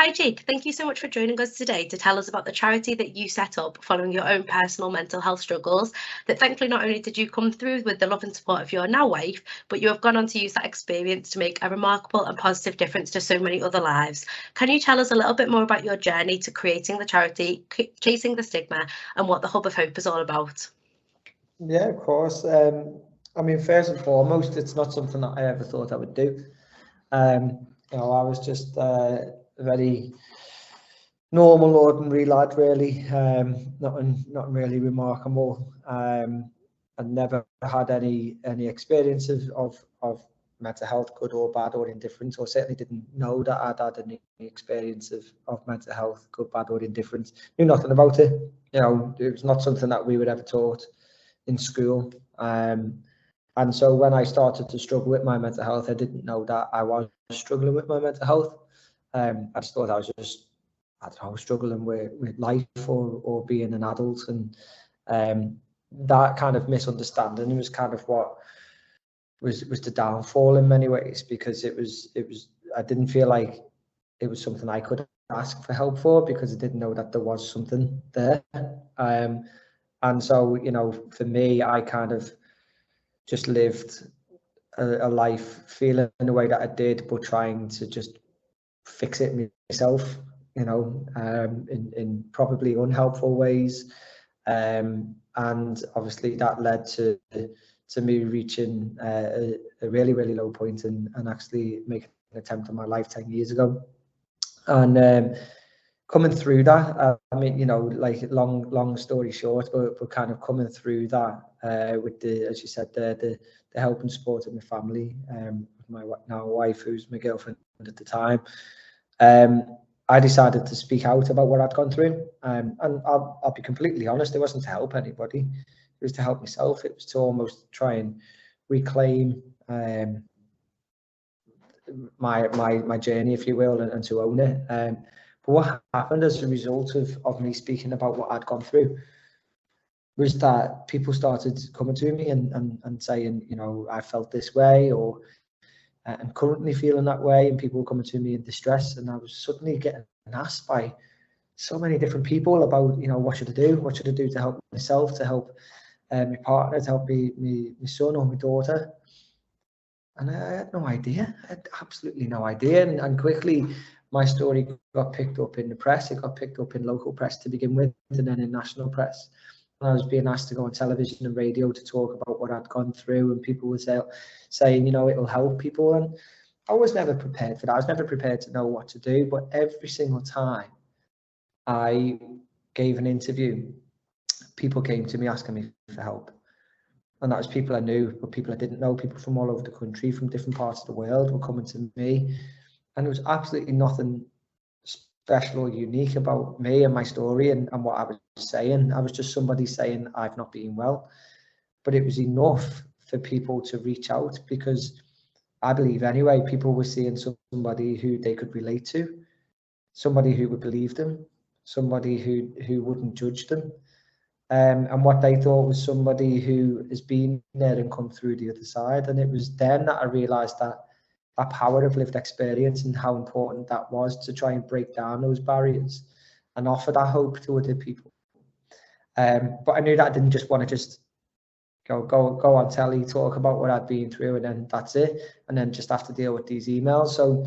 Hi Jake, thank you so much for joining us today to tell us about the charity that you set up following your own personal mental health struggles, that thankfully not only did you come through with the love and support of your now wife, but you have gone on to use that experience to make a remarkable and positive difference to so many other lives. Can you tell us a little bit more about your journey to creating the charity, Chasing the Stigma, and what the Hub of Hope is all about? Yeah, of course. I mean, first and foremost, it's not something that I ever thought I would do. I was just a very normal, ordinary lad, really. Nothing really remarkable. I never had any experience of mental health, good or bad or indifferent, or certainly didn't know that I'd had any experience of mental health, good, bad or indifferent. Knew nothing about it. It was not something that we were ever taught in school. And so when I started to struggle with my mental health, I didn't know that I was struggling with my mental health. I just thought I was just, struggling with life or being an adult. And that kind of misunderstanding was kind of what was the downfall in many ways, because I didn't feel like it was something I could ask for help for, because I didn't know that there was something there. And so, for me, I kind of just lived a life feeling the way that I did, but trying to just fix it myself, in probably unhelpful ways. And obviously that led to me reaching a really, really low point and actually making an attempt on my life 10 years ago. And coming through that, I mean, like long story short, but kind of coming through that with as you said, the help and support of my family, my now wife, who's my girlfriend at the time. I decided to speak out about what I'd gone through, and I'll be completely honest, it wasn't to help anybody, it was to help myself. It was to almost try and reclaim my journey, if you will, and to own it. But what happened as a result of me speaking about what I'd gone through was that people started coming to me and saying, I felt this way, or I'm currently feeling that way, and people were coming to me in distress, and I was suddenly getting asked by so many different people about, what should I do? What should I do to help myself, to help my partner, to help my son or my daughter? And I had no idea. I had absolutely no idea. And quickly, my story got picked up in the press. It got picked up in local press to begin with, and then in national press. And I was being asked to go on television and radio to talk about what I'd gone through, and people were saying, it'll help people. And I was never prepared for that. I was never prepared to know what to do. But every single time I gave an interview, people came to me asking me for help. And that was people I knew, but people I didn't know, people from all over the country, from different parts of the world were coming to me. And there was absolutely nothing special or unique about me and my story and what I was saying. I was just somebody saying I've not been well. But it was enough for people to reach out, because I believe anyway, people were seeing somebody who they could relate to, somebody who would believe them, somebody who wouldn't judge them. And what they thought was somebody who has been there and come through the other side. And it was then that I realised that power of lived experience and how important that was to try and break down those barriers and offer that hope to other people. But I knew that I didn't just want to just go on telly, talk about what I'd been through, and then that's it, and then just have to deal with these emails. So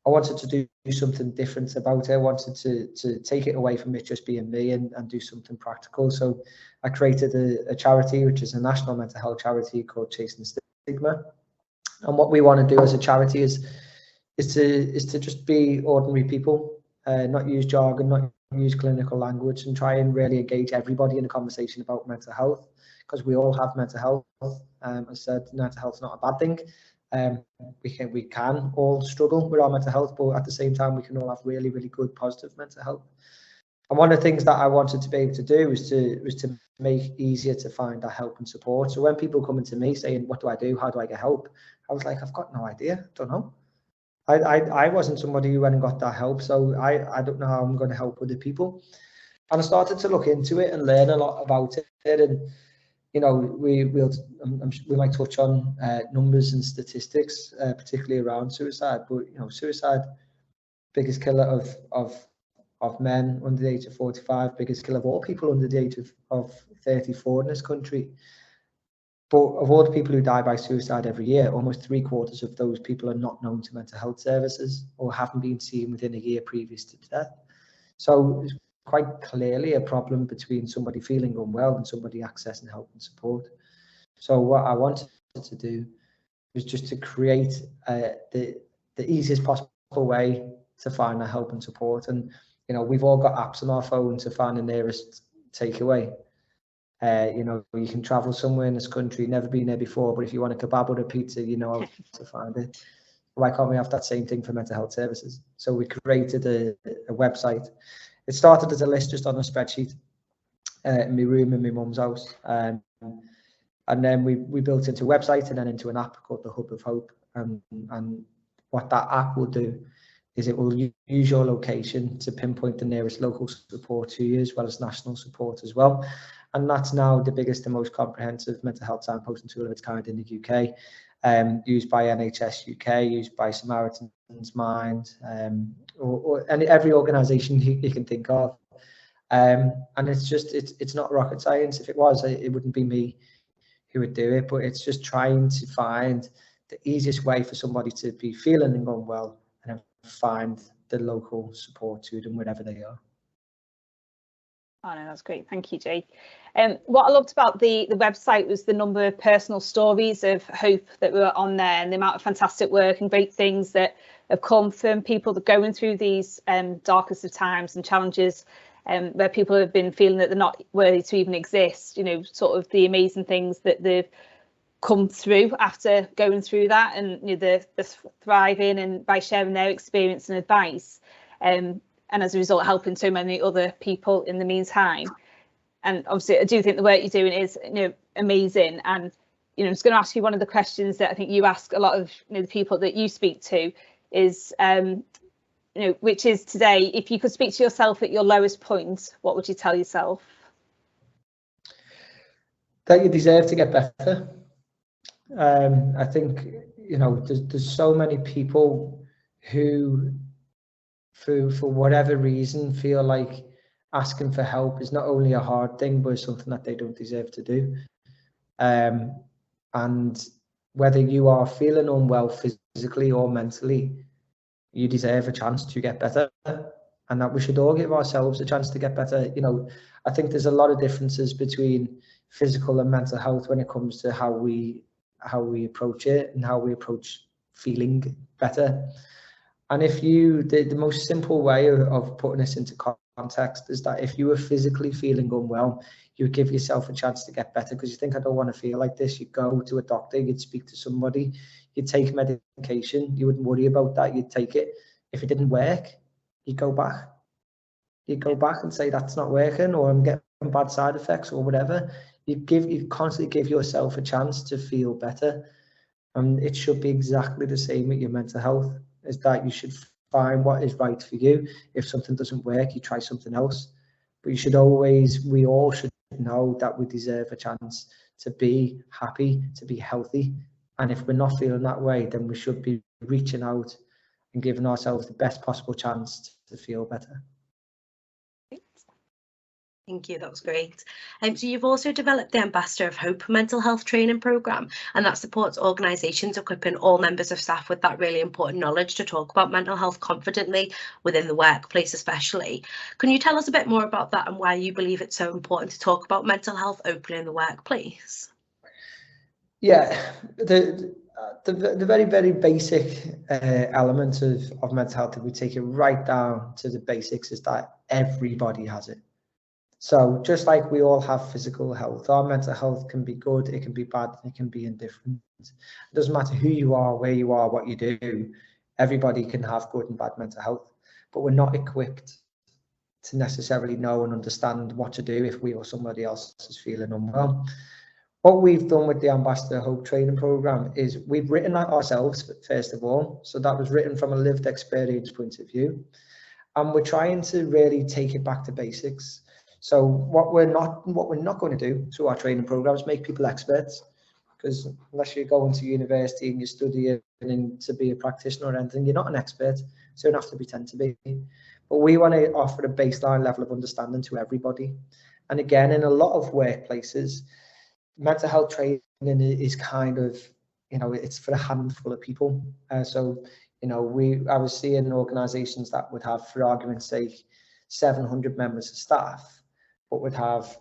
I wanted to do something different about it. I wanted to take it away from it just being me and do something practical. So I created a charity, which is a national mental health charity called Chasing the Stigma. And what we want to do as a charity is to just be ordinary people, not use jargon, not use clinical language, and try and really engage everybody in a conversation about mental health, because we all have mental health. As I said, mental health is not a bad thing. We can all struggle with our mental health, but at the same time, we can all have really, really good, positive mental health. And one of the things that I wanted to be able to do was to make it easier to find that help and support. So when people come into me saying, what do I do? How do I get help? I was like, I've got no idea. Don't know. I wasn't somebody who went and got that help. So I don't know how I'm going to help other people. And I started to look into it and learn a lot about it. And we might touch on numbers and statistics, particularly around suicide. But suicide biggest killer of men under the age of 45, biggest killer of all people under the age of 34 in this country. But of all the people who die by suicide every year, almost 3/4 of those people are not known to mental health services or haven't been seen within a year previous to death. So it's quite clearly a problem between somebody feeling unwell and somebody accessing help and support. So what I wanted to do was just to create the easiest possible way to find that help and support. And you know, we've all got apps on our phone to find the nearest takeaway. You know, you can travel somewhere in this country, never been there before, but if you want a kebab or a pizza, you know how to find it. Why can't we have that same thing for mental health services? So we created a website. It started as a list just on a spreadsheet in my room in my mum's house. And then we built into a website and then into an app called the Hub of Hope. And what that app will do is it will use your location to pinpoint the nearest local support to you, as well as national support as well. And that's now the biggest and most comprehensive mental health signposting tool of its kind in the UK, used by NHS UK, used by Samaritan's Mind, or every organisation you can think of. And it's not rocket science. If it was, it wouldn't be me who would do it, but it's just trying to find the easiest way for somebody to be feeling and going well, and then find the local support to them wherever they are. Oh no, that's great. Thank you, Jake. What I loved about the website was the number of personal stories of hope that were on there, and the amount of fantastic work and great things that have come from people that are going through these darkest of times and challenges, where people have been feeling that they're not worthy to even exist. You know, sort of the amazing things that they've come through after going through that, and you know, the thriving and by sharing their experience and advice. And as a result, helping so many other people in the meantime. And obviously, I do think the work you're doing is, you know, amazing. And you know, I'm just going to ask you one of the questions that I think you ask a lot of, you know, the people that you speak to is, you know, which is today, if you could speak to yourself at your lowest point, what would you tell yourself? That you deserve to get better. I think, you know, there's so many people who, for whatever reason, feel like asking for help is not only a hard thing, but it's something that they don't deserve to do. And whether you are feeling unwell physically or mentally, you deserve a chance to get better, and that we should all give ourselves a chance to get better. You know, I think there's a lot of differences between physical and mental health when it comes to how we approach it and how we approach feeling better. And if you, the most simple way of putting this into context is that if you were physically feeling unwell, you would give yourself a chance to get better, because you think, I don't want to feel like this. You'd go to a doctor, you'd speak to somebody, you'd take medication, you wouldn't worry about that, you'd take it. If it didn't work, you'd go back. You'd go back and say, that's not working, or I'm getting bad side effects or whatever. You constantly give yourself a chance to feel better. And it should be exactly the same with your mental health, is that you should find what is right for you. If something doesn't work, you try something else. But you should always, we all should know that we deserve a chance to be happy, to be healthy. And if we're not feeling that way, then we should be reaching out and giving ourselves the best possible chance to feel better. Thank you, that was great. So you've also developed the Ambassador of Hope mental health training programme, and that supports organisations equipping all members of staff with that really important knowledge to talk about mental health confidently within the workplace especially. Can you tell us a bit more about that and why you believe it's so important to talk about mental health openly in the workplace? Yeah, the very, very basic element of mental health, if we take it right down to the basics, is that everybody has it. So just like we all have physical health, our mental health can be good, it can be bad, it can be indifferent. It doesn't matter who you are, where you are, what you do. Everybody can have good and bad mental health, but we're not equipped to necessarily know and understand what to do if we or somebody else is feeling unwell. What we've done with the Ambassador Hope training program is we've written that ourselves, first of all. So that was written from a lived experience point of view. And we're trying to really take it back to basics. So what we're not going to do through our training programs is make people experts, because unless you're going to university and you're studying to be a practitioner or anything, you're not an expert. so you don't have to pretend to be. But we want to offer a baseline level of understanding to everybody. And again, in a lot of workplaces, mental health training is kind of, it's for a handful of people. So, I was seeing organisations that would have, for argument's sake, 700 members of staff, but would have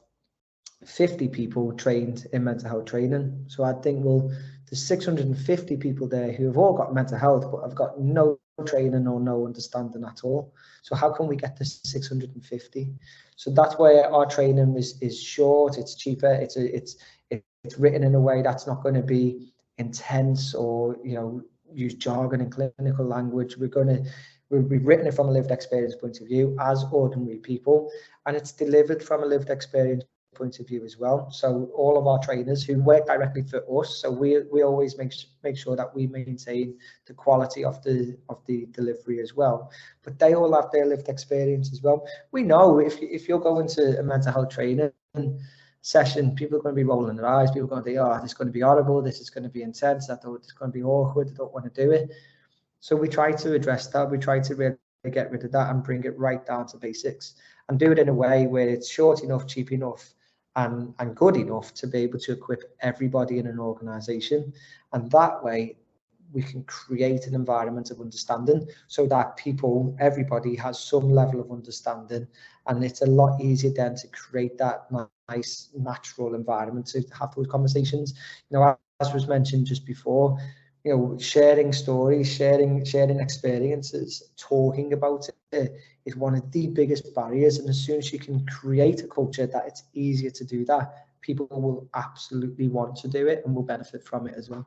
50 people trained in mental health training. So I think, well, there's 650 people there who have all got mental health, but have got no training or no understanding at all. So how can we get to 650? So that's where our training is short, it's cheaper, it's written in a way that's not going to be intense or use jargon and clinical language. We've written it from a lived experience point of view as ordinary people, and it's delivered from a lived experience point of view as well. So all of our trainers who work directly for us, so we always make sure that we maintain the quality of the delivery as well, but they all have their lived experience as well. We know if you're going to a mental health training session, people are going to be rolling their eyes, people are going to think, oh, this is going to be horrible, this is going to be intense, I thought it's going to be awkward, I don't want to do it. So we try to address that, we try to really get rid of that and bring it right down to basics, and do it in a way where it's short enough, cheap enough, and good enough to be able to equip everybody in an organisation. And that way we can create an environment of understanding so that everybody has some level of understanding, and it's a lot easier then to create that nice natural environment to have those conversations. As was mentioned just before, sharing stories, sharing experiences, talking about it is one of the biggest barriers. And as soon as you can create a culture that it's easier to do that, people will absolutely want to do it and will benefit from it as well.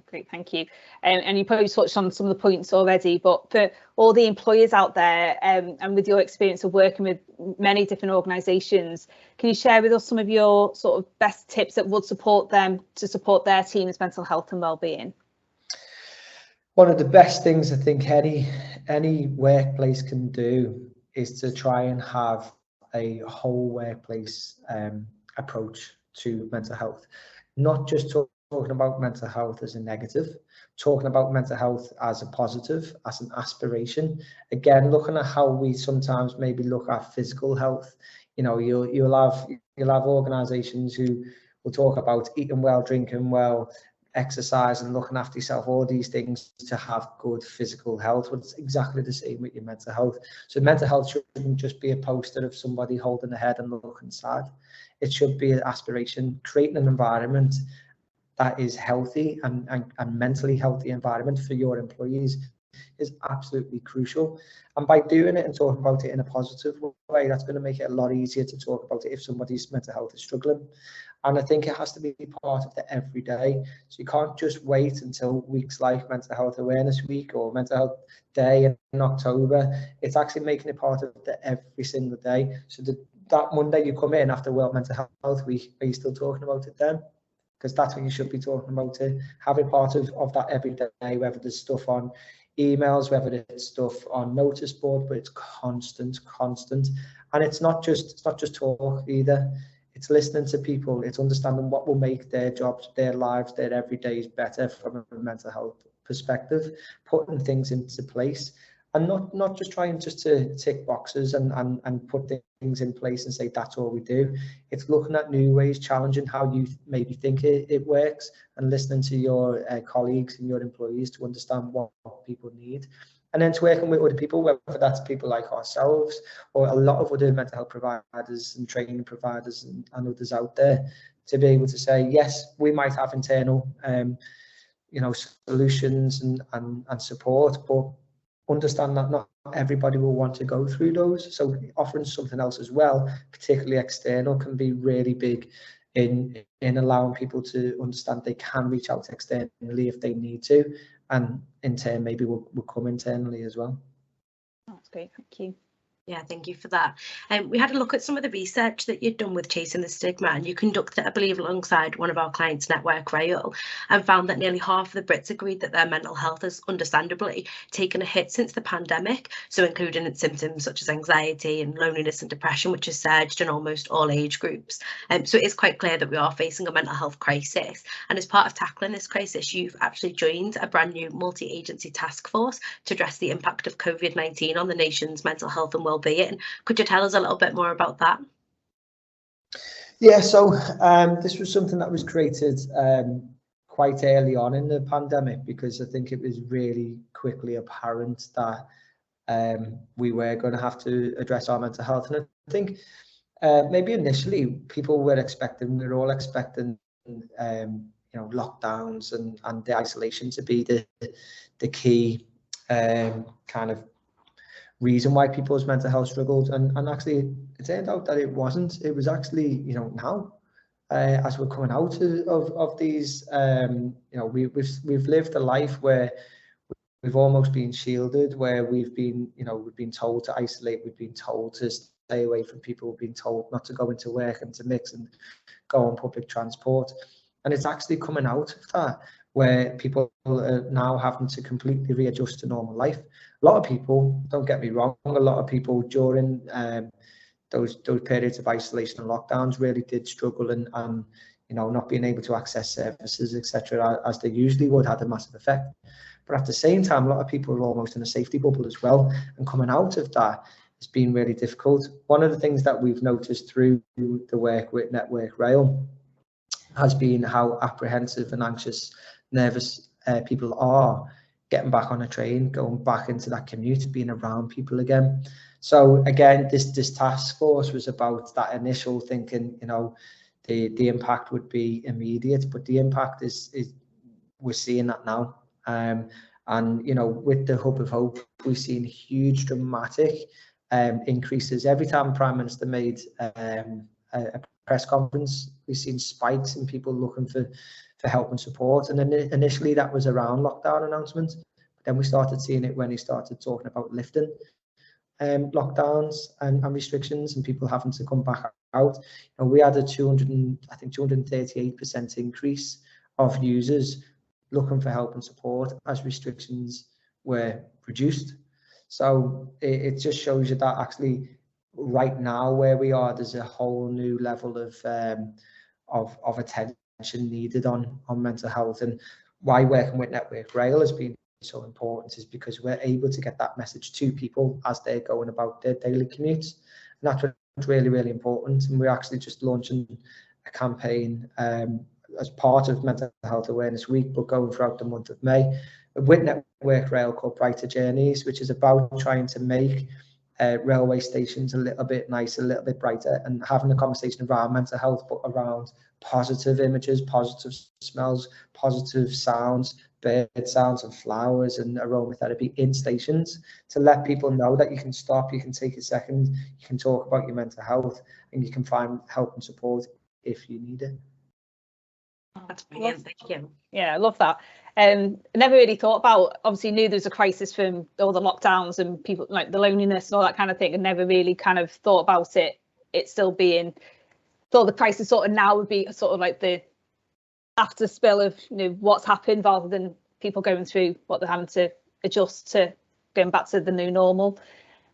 Great, thank you. And you probably touched on some of the points already, but for all the employers out there, and with your experience of working with many different organisations, can you share with us some of your sort of best tips that would support them to support their team's mental health and wellbeing? One of the best things I think any workplace can do is to try and have a whole workplace approach to mental health, not just talking about mental health as a negative, talking about mental health as a positive, as an aspiration. Again, looking at how we sometimes maybe look at physical health. You'll have organisations who will talk about eating well, drinking well, exercise and looking after yourself, all these things to have good physical health. But it's exactly the same with your mental health. So mental health shouldn't just be a poster of somebody holding a head and looking sad. It should be an aspiration, creating an environment that is healthy and mentally healthy environment for your employees is absolutely crucial. And by doing it and talking about it in a positive way, that's going to make it a lot easier to talk about it if somebody's mental health is struggling. And I think it has to be part of the everyday. So you can't just wait until weeks like Mental Health Awareness Week or Mental Health Day in October. It's actually making it part of the every single day. So that Monday you come in after World Mental Health Week, are you still talking about it then? Because that's when you should be talking about it. Have it part of that every day, whether there's stuff on emails, whether it's stuff on notice board, but it's constant. And it's not just talk either. It's listening to people. It's understanding what will make their jobs, their lives, their everydays better from a mental health perspective, putting things into place, and not just trying just to tick boxes and put things in place and say that's all we do. It's looking at new ways, challenging how you maybe think it works, and listening to your colleagues and your employees to understand what people need. And then to working with other people, whether that's people like ourselves or a lot of other mental health providers and training providers and others out there, to be able to say, yes, we might have internal solutions and support, but understand that not everybody will want to go through those. So offering something else as well, particularly external, can be really big in allowing people to understand they can reach out externally if they need to, and in turn maybe will come internally as well. That's great, thank you. Yeah, thank you for that. We had a look at some of the research that you'd done with Chasing the Stigma, and you conducted it, I believe, alongside one of our clients, Network Rail, and found that nearly half of the Brits agreed that their mental health has understandably taken a hit since the pandemic, so including symptoms such as anxiety and loneliness and depression, which has surged in almost all age groups. So it is quite clear that we are facing a mental health crisis, and as part of tackling this crisis, you've actually joined a brand new multi-agency task force to address the impact of COVID-19 on the nation's mental health and well-being. Could you tell us a little bit more about that? Yeah, so this was something that was created quite early on in the pandemic, because I think it was really quickly apparent that we were going to have to address our mental health. And I think maybe initially people were expecting, we were all expecting lockdowns and the isolation to be the key kind of reason why people's mental health struggled, and actually it turned out that it wasn't. It was actually, now as we're coming out of these, we've lived a life where we've almost been shielded, where we've been told to isolate, we've been told to stay away from people, we've been told not to go into work and to mix and go on public transport. And it's actually coming out of that, where people are now having to completely readjust to normal life. A lot of people, don't get me wrong, a lot of people during those periods of isolation and lockdowns really did struggle, and not being able to access services, etc., as they usually would, had a massive effect. But at the same time, a lot of people are almost in a safety bubble as well, and coming out of that has been really difficult. One of the things that we've noticed through the work with Network Rail has been how apprehensive and anxious, nervous people are getting back on a train, going back into that commute, being around people again. So again, this task force was about that initial thinking, the impact would be immediate, but the impact is we're seeing that now. And with the Hub of Hope, we've seen huge dramatic increases. Every time Prime Minister made a press conference, we've seen spikes in people looking for help and support. And then initially that was around lockdown announcements. But then we started seeing it when he started talking about lifting lockdowns and restrictions, and people having to come back out. We had a 238% increase of users looking for help and support as restrictions were reduced. So it just shows you that actually right now where we are, there's a whole new level of attention needed on mental health. And why working with Network Rail has been so important is because we're able to get that message to people as they're going about their daily commutes, and that's what's really, really important. And we're actually just launching a campaign as part of Mental Health Awareness Week, but going throughout the month of May with Network Rail, called Brighter Journeys, which is about trying to make railway stations a little bit nicer, a little bit brighter, and having a conversation around mental health, but around positive images, positive smells, positive sounds, bird sounds and flowers and aromatherapy in stations, to let people know that you can stop, you can take a second, you can talk about your mental health, and you can find help and support if you need it. That's brilliant, thank you. Yeah, I love that. I never really thought about, obviously knew there was a crisis from all the lockdowns and people, like the loneliness and all that kind of thing, and never really kind of thought about it still being, thought the crisis sort of now would be sort of like the after spill of what's happened, rather than people going through what they're having to adjust to, going back to the new normal.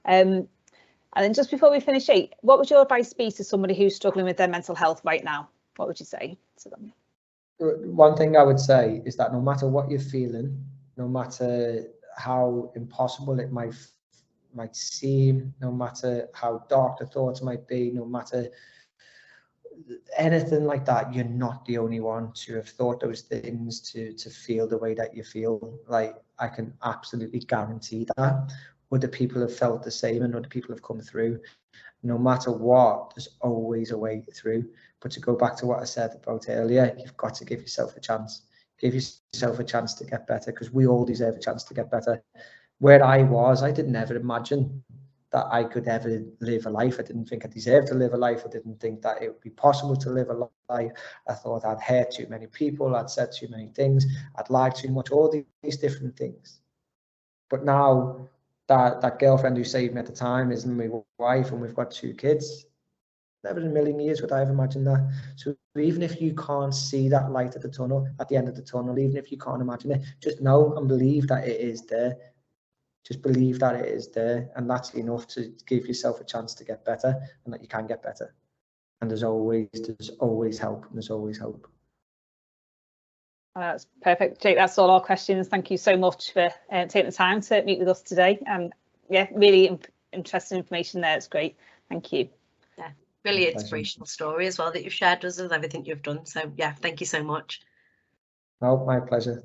And then just before we finish, what would your advice be to somebody who's struggling with their mental health right now? What would you say to them? One thing I would say is that no matter what you're feeling, no matter how impossible it might seem, no matter how dark the thoughts might be, no matter anything like that, you're not the only one to have thought those things, to feel the way that you feel. Like, I can absolutely guarantee that other people have felt the same, and other people have come through. No matter what, there's always a way through. But to go back to what I said about earlier, you've got to give yourself a chance. Give yourself a chance to get better, because we all deserve a chance to get better. Where I was, I didn't ever imagine that I could ever live a life. I didn't think I deserved to live a life. I didn't think that it would be possible to live a life. I thought I'd hurt too many people, I'd said too many things, I'd lied too much, all these different things. But now that girlfriend who saved me at the time isn't my wife, and we've got 2 kids. Never in a million years would I have imagined that. So even if you can't see that light at the tunnel, at the end of the tunnel, even if you can't imagine it, just know and believe that it is there. Just believe that it is there, and that's enough to give yourself a chance to get better, and that you can get better. And there's always help, and there's always hope. That's perfect, Jake. That's all our questions. Thank you so much for taking the time to meet with us today. Yeah, really interesting information there. It's great. Thank you. Yeah, really inspirational story as well that you've shared with us with everything you've done. So yeah, thank you so much. No, my pleasure.